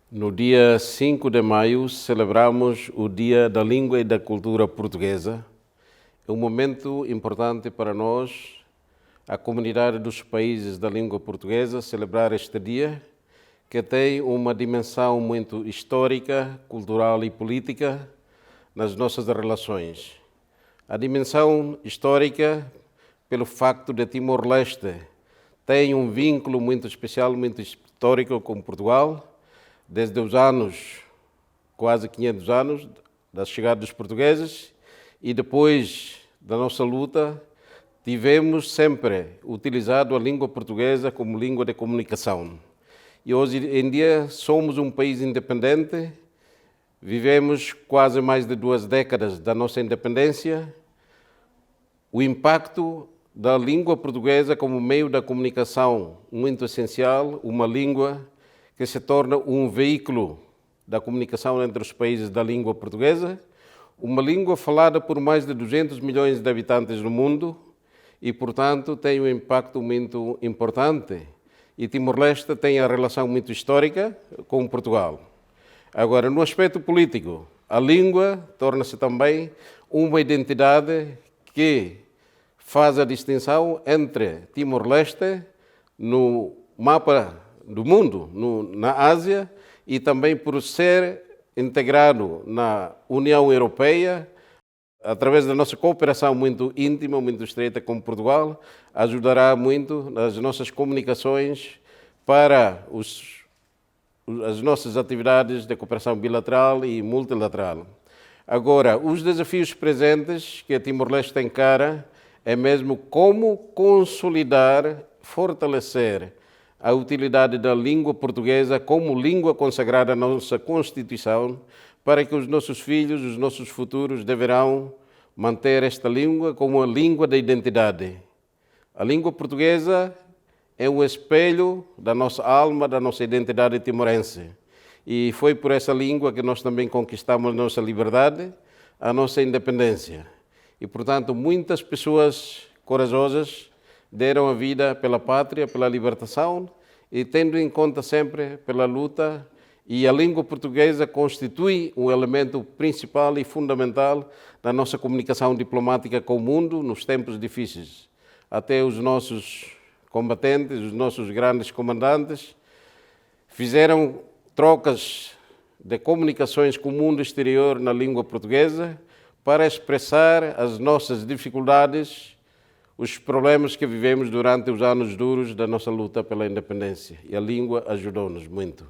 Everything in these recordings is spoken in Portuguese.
No dia 5 de maio, celebramos o Dia da Língua e da Cultura Portuguesa. É um momento importante para nós, a comunidade dos países da língua portuguesa, celebrar este dia, que tem uma dimensão muito histórica, cultural e política nas nossas relações. A dimensão histórica, pelo facto de Timor-Leste tem um vínculo muito especial, muito histórico com Portugal, desde os anos, quase 500 anos, da chegada dos portugueses, e depois da nossa luta, tivemos sempre utilizado a língua portuguesa como língua de comunicação. E hoje em dia somos um país independente, vivemos quase mais de 2 décadas da nossa independência. O impacto da língua portuguesa como meio da comunicação muito essencial, uma língua que se torna um veículo da comunicação entre os países da língua portuguesa, uma língua falada por mais de 200 milhões de habitantes no mundo e, portanto, tem um impacto muito importante. E Timor-Leste tem a relação muito histórica com Portugal. Agora, no aspecto político, a língua torna-se também uma identidade que faz a distinção entre Timor-Leste no mapa do mundo, na Ásia, e também por ser integrado na União Europeia, através da nossa cooperação muito íntima, muito estreita com Portugal, ajudará muito nas nossas comunicações para as nossas atividades de cooperação bilateral e multilateral. Agora, os desafios presentes que a Timor-Leste encara é mesmo como consolidar, fortalecer a utilidade da língua portuguesa como língua consagrada na nossa Constituição, para que os nossos filhos, os nossos futuros, deverão manter esta língua como uma língua da identidade. A língua portuguesa é um espelho da nossa alma, da nossa identidade timorense. E foi por essa língua que nós também conquistamos a nossa liberdade, a nossa independência. E, portanto, muitas pessoas corajosas deram a vida pela pátria, pela libertação, e tendo em conta sempre pela luta, e a língua portuguesa constitui um elemento principal e fundamental da nossa comunicação diplomática com o mundo nos tempos difíceis. Até os nossos combatentes, os nossos grandes comandantes, fizeram trocas de comunicações com o mundo exterior na língua portuguesa para expressar as nossas dificuldades, os problemas que vivemos durante os anos duros da nossa luta pela independência. E a língua ajudou-nos muito.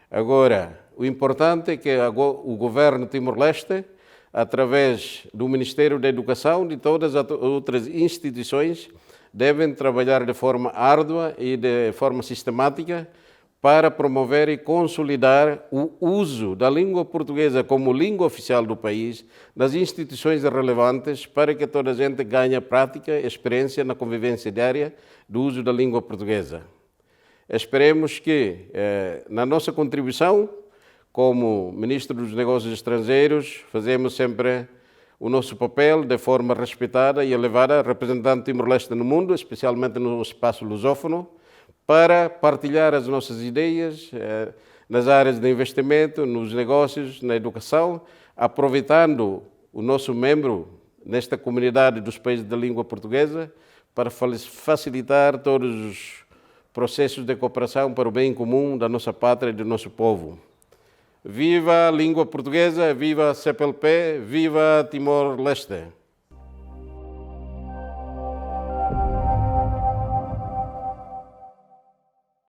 Agora, o importante é que o governo Timor-Leste, através do Ministério da Educação e de todas as outras instituições, devem trabalhar de forma árdua e de forma sistemática para promover e consolidar o uso da língua portuguesa como língua oficial do país nas instituições relevantes, para que toda a gente ganhe prática e experiência na convivência diária do uso da língua portuguesa. Esperemos que, na nossa contribuição, como Ministro dos Negócios Estrangeiros, fazemos sempre o nosso papel de forma respeitada e elevada, representando Timor-Leste no mundo, especialmente no espaço lusófono, para partilhar as nossas ideias nas áreas de investimento, nos negócios, na educação, aproveitando o nosso membro nesta comunidade dos países da língua portuguesa para facilitar todos os processos de cooperação para o bem comum da nossa pátria e do nosso povo. Viva a língua portuguesa, viva a CPLP, viva Timor-Leste!